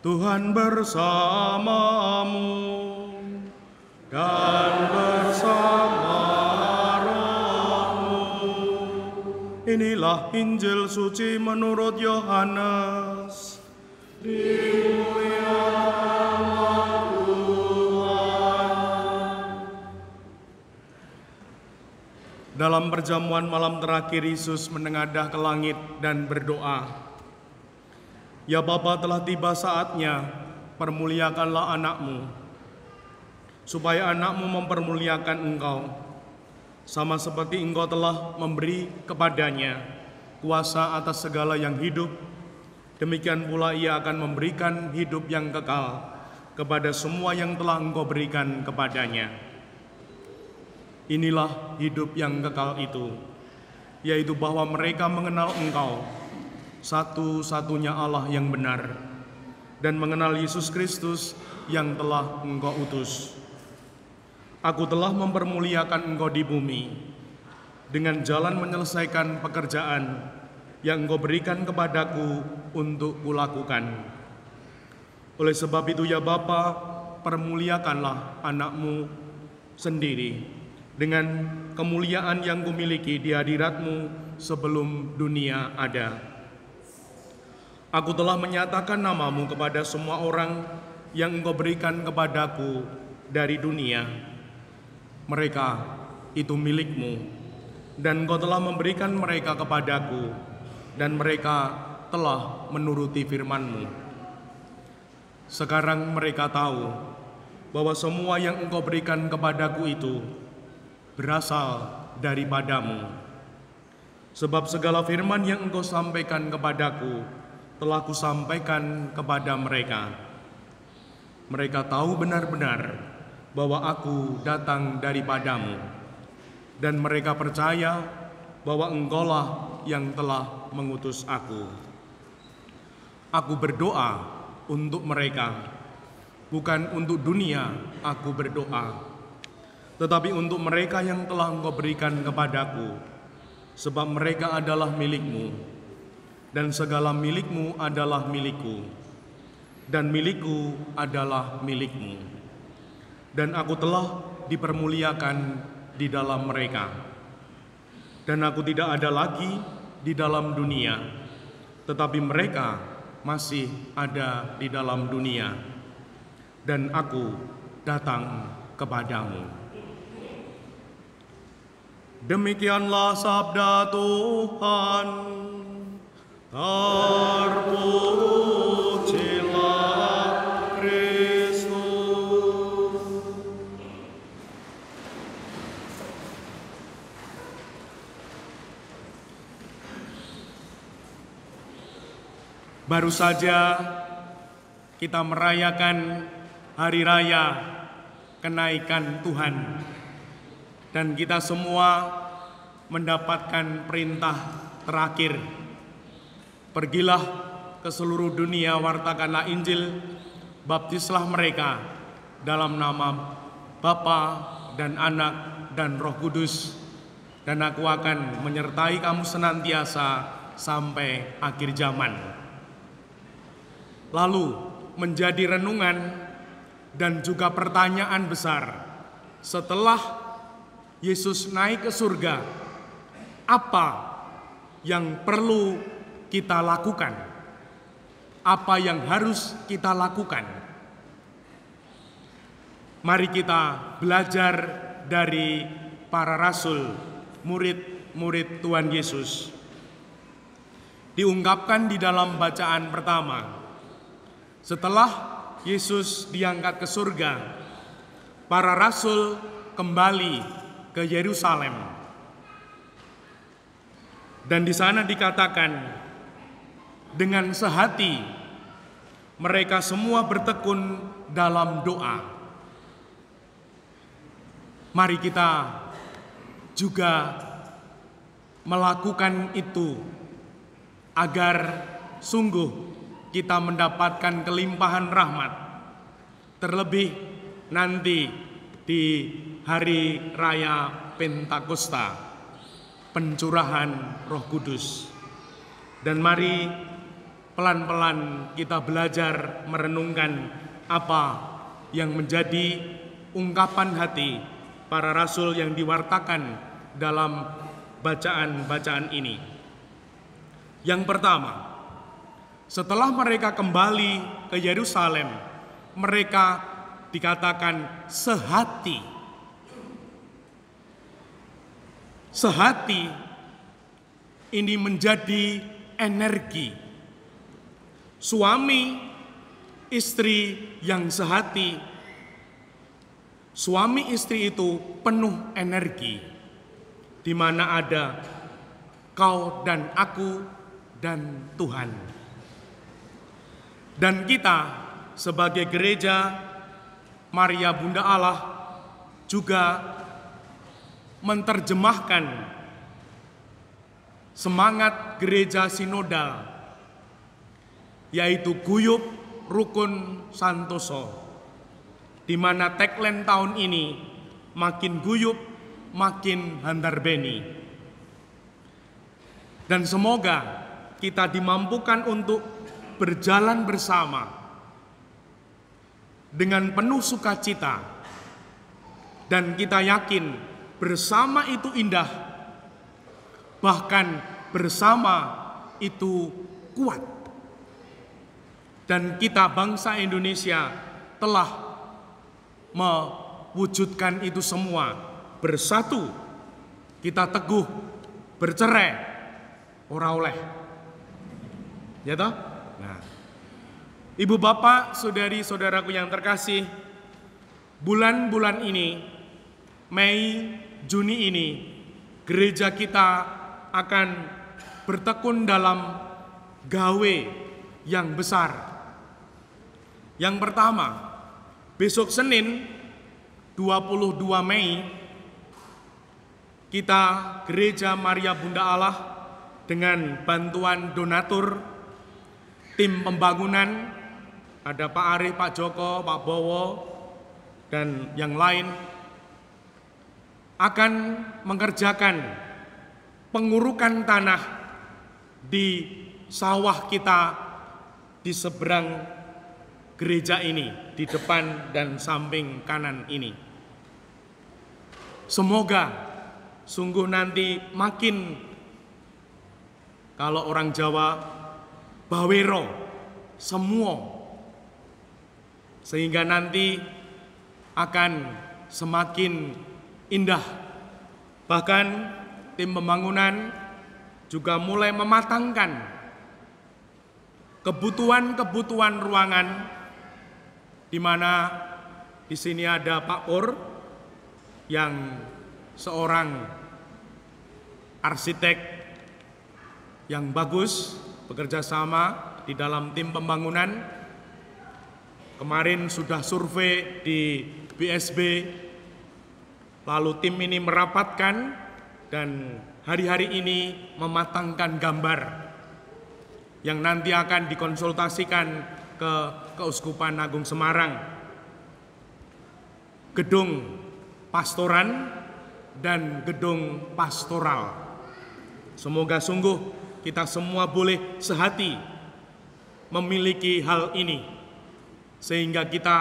Tuhan bersamamu dan bersama rohmu. Inilah Injil suci menurut Yohanes. Dimuliakanlah Tuhan. Dalam perjamuan malam terakhir, Yesus menengadah ke langit dan berdoa, "Ya Bapa, telah tiba saatnya, permuliakanlah anakmu, supaya anakmu mempermuliakan engkau, sama seperti engkau telah memberi kepadanya kuasa atas segala yang hidup, demikian pula ia akan memberikan hidup yang kekal kepada semua yang telah engkau berikan kepadanya. Inilah hidup yang kekal itu, yaitu bahwa mereka mengenal engkau, satu-satunya Allah yang benar, dan mengenal Yesus Kristus yang telah engkau utus. Aku telah mempermuliakan engkau di bumi dengan jalan menyelesaikan pekerjaan yang engkau berikan kepadaku untuk kulakukan. Oleh sebab itu ya Bapa, permuliakanlah anakmu sendiri dengan kemuliaan yang kumiliki di hadiratmu sebelum dunia ada. Aku telah menyatakan namamu kepada semua orang yang engkau berikan kepadaku dari dunia. Mereka itu milikmu, dan engkau telah memberikan mereka kepadaku, dan mereka telah menuruti firman-Mu. Sekarang mereka tahu bahwa semua yang engkau berikan kepadaku itu berasal daripadamu. Sebab segala firman yang engkau sampaikan kepadaku telah kusampaikan kepada mereka. Mereka tahu benar-benar bahwa aku datang daripadamu, dan mereka percaya bahwa engkaulah yang telah mengutus aku. Aku berdoa untuk mereka, bukan untuk dunia aku berdoa, tetapi untuk mereka yang telah engkau berikan kepadaku, sebab mereka adalah milikmu, dan segala milikmu adalah milikku, dan milikku adalah milikmu. Dan aku telah dipermuliakan di dalam mereka. Dan aku tidak ada lagi di dalam dunia, tetapi mereka masih ada di dalam dunia, dan aku datang kepadamu." Demikianlah sabda Tuhan. Terpujilah Kristus. Baru saja kita merayakan hari raya kenaikan Tuhan, dan kita semua mendapatkan perintah terakhir, "Pergilah ke seluruh dunia, wartakanlah Injil, baptislah mereka dalam nama Bapa dan Anak dan Roh Kudus, dan aku akan menyertai kamu senantiasa sampai akhir zaman." Lalu menjadi renungan dan juga pertanyaan besar, setelah Yesus naik ke surga, apa yang perlu kita lakukan? Apa yang harus kita lakukan? Mari kita belajar dari para rasul, murid-murid Tuhan Yesus. Diungkapkan di dalam bacaan pertama, setelah Yesus diangkat ke surga, para rasul kembali ke Yerusalem. Dan di sana dikatakan, dengan sehati mereka semua bertekun dalam doa. Mari kita juga melakukan itu agar sungguh kita mendapatkan kelimpahan rahmat, terlebih nanti di hari raya Pentakosta, pencurahan Roh Kudus. Dan mari pelan-pelan kita belajar merenungkan apa yang menjadi ungkapan hati para rasul yang diwartakan dalam bacaan-bacaan ini. Yang pertama, setelah mereka kembali ke Yerusalem, mereka dikatakan sehati. Sehati ini menjadi energi. Suami istri yang sehati, suami istri itu penuh energi, di mana ada kau dan aku dan Tuhan. Dan kita sebagai gereja Maria Bunda Allah juga menerjemahkan semangat gereja sinodal, yaitu guyub rukun santoso, di mana tagline tahun ini makin guyub makin handarbeni. Dan semoga kita dimampukan untuk berjalan bersama dengan penuh sukacita, dan kita yakin bersama itu indah, bahkan bersama itu kuat. Dan kita bangsa Indonesia telah mewujudkan itu semua. Bersatu, kita teguh, bercerai, ora oleh. Ya toh? Nah, Ibu Bapak, saudari-saudaraku yang terkasih, bulan-bulan ini, Mei, Juni ini, gereja kita akan bertekun dalam gawe yang besar. Yang pertama, besok Senin 22 Mei, kita Gereja Maria Bunda Allah dengan bantuan donatur, tim pembangunan, ada Pak Arif, Pak Joko, Pak Bowo, dan yang lain, akan mengerjakan pengurukan tanah di sawah kita di seberang gereja ini, di depan dan samping kanan ini. Semoga sungguh nanti makin, kalau orang Jawa, bawero, semua, sehingga nanti akan semakin indah. Bahkan tim pembangunan juga mulai mematangkan kebutuhan-kebutuhan ruangan, di mana di sini ada Pak Pur yang seorang arsitek yang bagus, bekerja sama di dalam tim pembangunan. Kemarin sudah survei di BSB, lalu tim ini merapatkan dan hari-hari ini mematangkan gambar yang nanti akan dikonsultasikan ke Keuskupan Agung Semarang, gedung pastoran dan gedung pastoral. Semoga sungguh kita semua boleh sehati memiliki hal ini, sehingga kita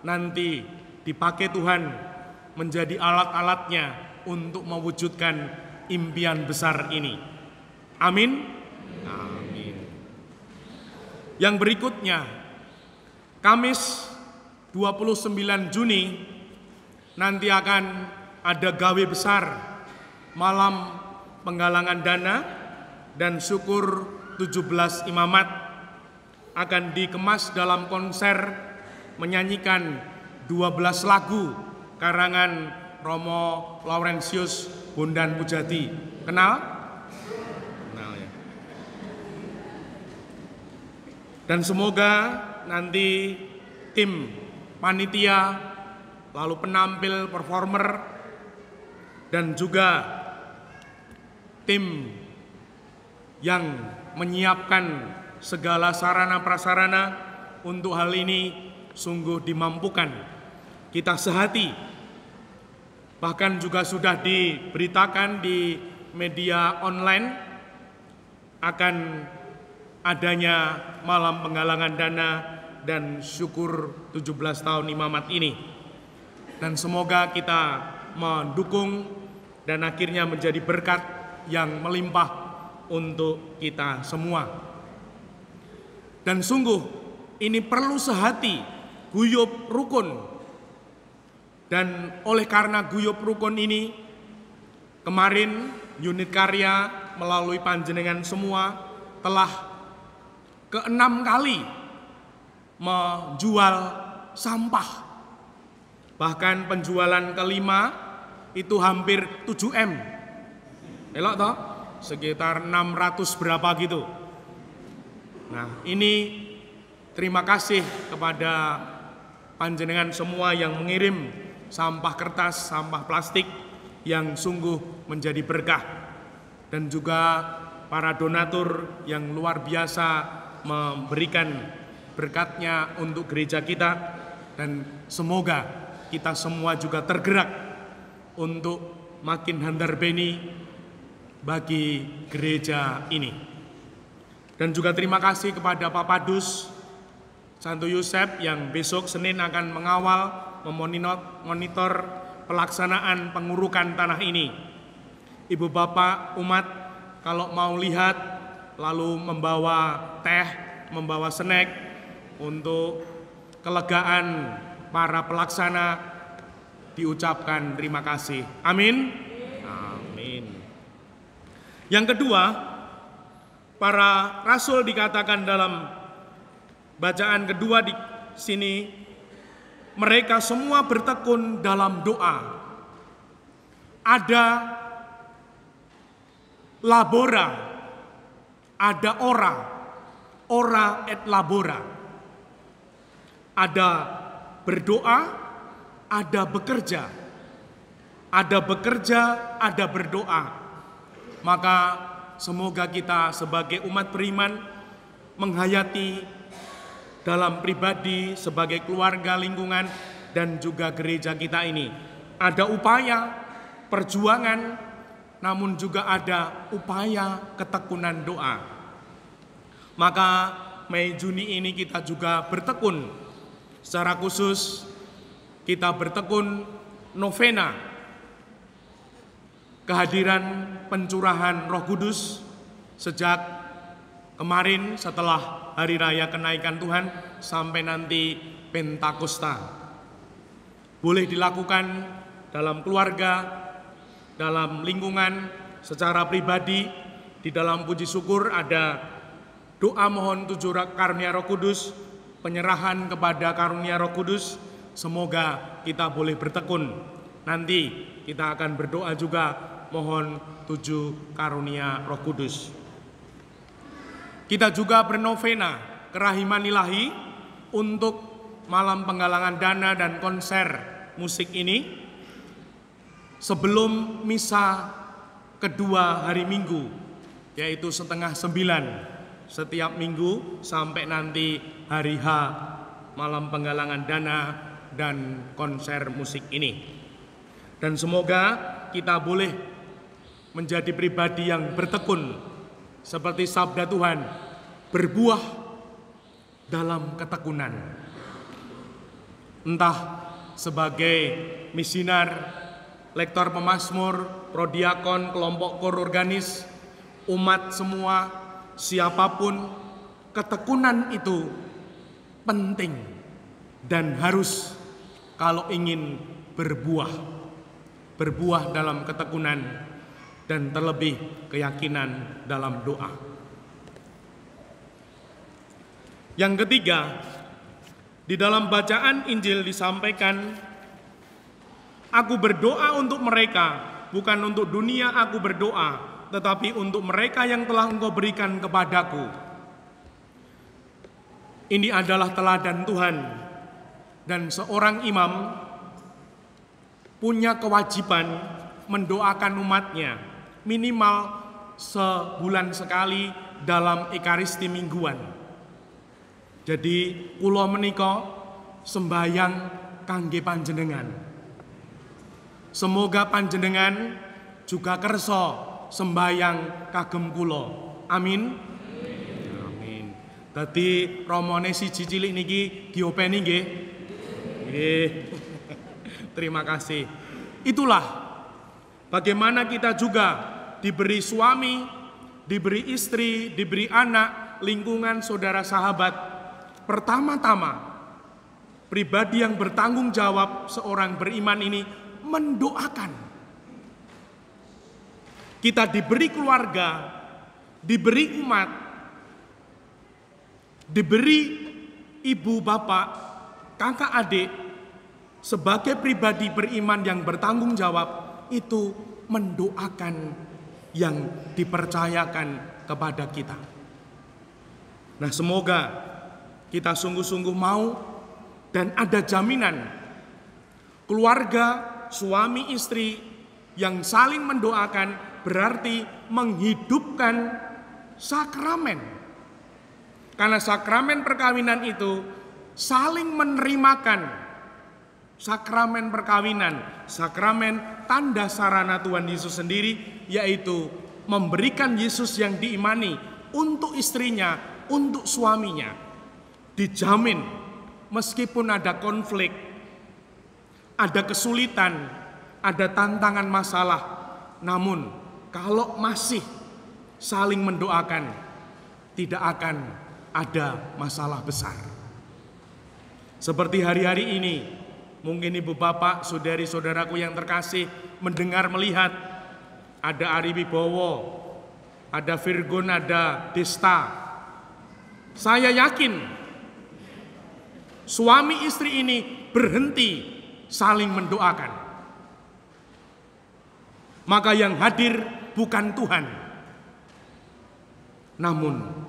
nanti dipakai Tuhan menjadi alat-alatnya untuk mewujudkan impian besar ini. Amin. Amin. Yang berikutnya, Kamis 29 Juni nanti akan ada gawe besar, malam penggalangan dana dan syukur 17 imamat, akan dikemas dalam konser menyanyikan 12 lagu karangan Romo Laurentius Bondan Pujati. Kenal? Kenal ya. Dan semoga nanti tim panitia, lalu penampil, performer, dan juga tim yang menyiapkan segala sarana prasarana untuk hal ini sungguh dimampukan. Kita sehati, bahkan juga sudah diberitakan di media online akan adanya malam penggalangan dana dan syukur 17 tahun imamat ini. Dan semoga kita mendukung dan akhirnya menjadi berkat yang melimpah untuk kita semua. Dan sungguh ini perlu sehati, guyub rukun. Dan oleh karena guyub rukun ini, kemarin unit karya melalui panjenengan semua telah ke-6 kali menjual sampah. Bahkan penjualan kelima itu hampir 7M. Elok toh? Sekitar 600 berapa gitu. Nah, ini terima kasih kepada panjenengan semua yang mengirim sampah kertas, sampah plastik yang sungguh menjadi berkah. Dan juga para donatur yang luar biasa memberikan berkatnya untuk gereja kita. Dan semoga kita semua juga tergerak untuk makin handarbeni bagi gereja ini. Dan juga terima kasih kepada Pak Padus Santo Yusef yang besok Senin akan mengawal, memonitor pelaksanaan pengurukan tanah ini. Ibu bapak umat kalau mau lihat lalu membawa teh, membawa snack untuk kelegaan para pelaksana, diucapkan terima kasih. Amin. Amin. Yang kedua, para rasul dikatakan dalam bacaan kedua di sini, mereka semua bertekun dalam doa. Ada labora, ada ora et labora. Ada berdoa, ada bekerja. Ada bekerja, ada berdoa. Maka semoga kita sebagai umat beriman menghayati dalam pribadi, sebagai keluarga, lingkungan, dan juga gereja kita ini. Ada upaya perjuangan, namun juga ada upaya ketekunan doa. Maka Mei Juni ini kita juga bertekun. Secara khusus kita bertekun novena kehadiran pencurahan Roh Kudus sejak kemarin setelah hari raya kenaikan Tuhan sampai nanti Pentakosta. Boleh dilakukan dalam keluarga, dalam lingkungan, secara pribadi. Di dalam puji syukur ada doa mohon 7 karunia Roh Kudus, penyerahan kepada karunia Roh Kudus. Semoga kita boleh bertekun. Nanti kita akan berdoa juga mohon 7 karunia Roh Kudus. Kita juga bernovena kerahiman ilahi untuk malam penggalangan dana dan konser musik ini sebelum misa kedua hari Minggu, yaitu 8:30 setiap minggu sampai nanti hari H malam penggalangan dana dan konser musik ini. Dan semoga kita boleh menjadi pribadi yang bertekun seperti sabda Tuhan, berbuah dalam ketekunan. Entah sebagai misionar, lektor pemazmur, prodiakon, kelompok kor organis, umat semua, siapapun, ketekunan itu penting dan harus kalau ingin berbuah dalam ketekunan dan terlebih keyakinan dalam doa. Yang ketiga, di dalam bacaan Injil disampaikan, aku berdoa untuk mereka, bukan untuk dunia aku berdoa, tetapi untuk mereka yang telah Engkau berikan kepadaku. Ini adalah teladan Tuhan, dan seorang imam punya kewajiban mendoakan umatnya minimal sebulan sekali dalam ekaristi mingguan. Jadi kula menika sembayang kangge panjenengan. Semoga panjenengan juga kersa sembayang kagem kula. Amin. Amin. Dadi romone siji cilik niki diopeni nggih. Nggih. Terima kasih. Itulah bagaimana kita juga diberi suami, diberi istri, diberi anak, lingkungan, saudara, sahabat. Pertama-tama, pribadi yang bertanggung jawab seorang beriman ini mendoakan. Kita diberi keluarga, diberi umat, diberi ibu, bapak, kakak, adik, sebagai pribadi beriman yang bertanggung jawab, itu mendoakan yang dipercayakan kepada kita. Nah, semoga kita sungguh-sungguh mau dan ada jaminan keluarga, suami istri yang saling mendoakan berarti menghidupkan sakramen. Karena sakramen perkawinan itu saling menerimakan. Sakramen perkawinan, sakramen tanda sarana Tuhan Yesus sendiri, yaitu memberikan Yesus yang diimani untuk istrinya, untuk suaminya. Dijamin meskipun ada konflik, ada kesulitan, ada tantangan masalah, namun kalau masih saling mendoakan, tidak akan ada masalah besar. Seperti hari-hari ini, mungkin ibu bapak, saudari-saudaraku yang terkasih mendengar melihat ada Ari Wibowo, ada Virgon, ada Desta. Saya yakin suami istri ini berhenti saling mendoakan. Maka yang hadir bukan Tuhan, namun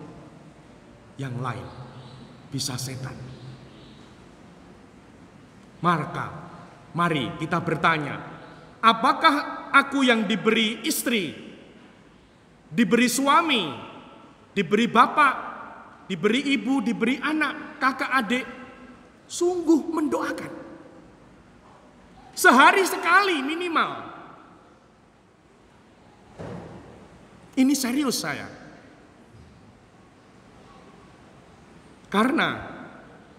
yang lain, bisa setan. Maka mari kita bertanya, apakah aku yang diberi istri, diberi suami, diberi bapak, diberi ibu, diberi anak, kakak, adik, sungguh mendoakan? Sehari sekali minimal. Ini serius saya. Karena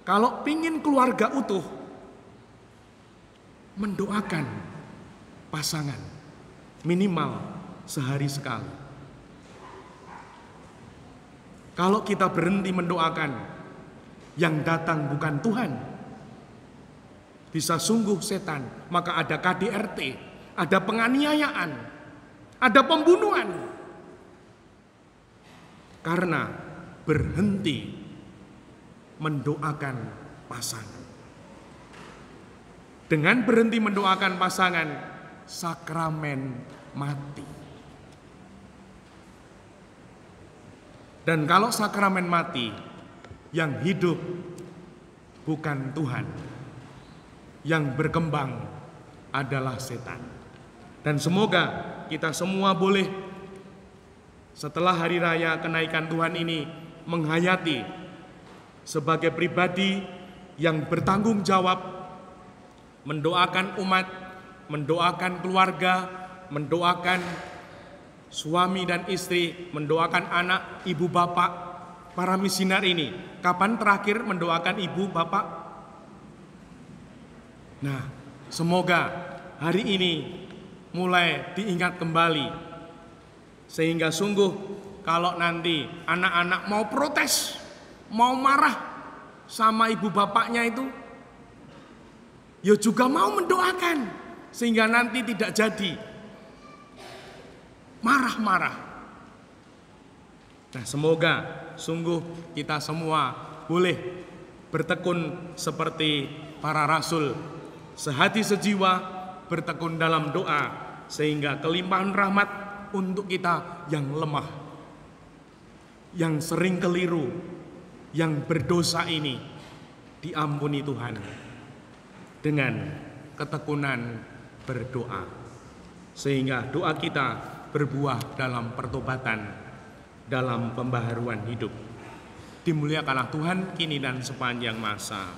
kalau pingin keluarga utuh, mendoakan pasangan minimal sehari sekali. Kalau kita berhenti mendoakan, yang datang bukan Tuhan, bisa sungguh setan. Maka ada KDRT, ada penganiayaan, ada pembunuhan. Karena berhenti mendoakan pasangan. Dengan berhenti mendoakan pasangan, sakramen mati. Dan kalau sakramen mati, yang hidup bukan Tuhan, yang berkembang adalah setan. Dan semoga kita semua boleh setelah hari raya kenaikan Tuhan ini menghayati sebagai pribadi yang bertanggung jawab, mendoakan umat, mendoakan keluarga, mendoakan suami dan istri, mendoakan anak, ibu, bapak, para misioner ini. Kapan terakhir mendoakan ibu, bapak? Nah, semoga hari ini mulai diingat kembali. Sehingga sungguh kalau nanti anak-anak mau protes, mau marah sama ibu bapaknya itu, ya juga mau mendoakan. Sehingga nanti tidak jadi marah-marah. Nah, semoga sungguh kita semua boleh bertekun seperti para rasul, sehati sejiwa, bertekun dalam doa, sehingga kelimpahan rahmat untuk kita yang lemah, yang sering keliru, yang berdosa ini diampuni Tuhan dengan ketekunan berdoa, sehingga doa kita berbuah dalam pertobatan, dalam pembaharuan hidup. Dimuliakanlah Tuhan kini dan sepanjang masa.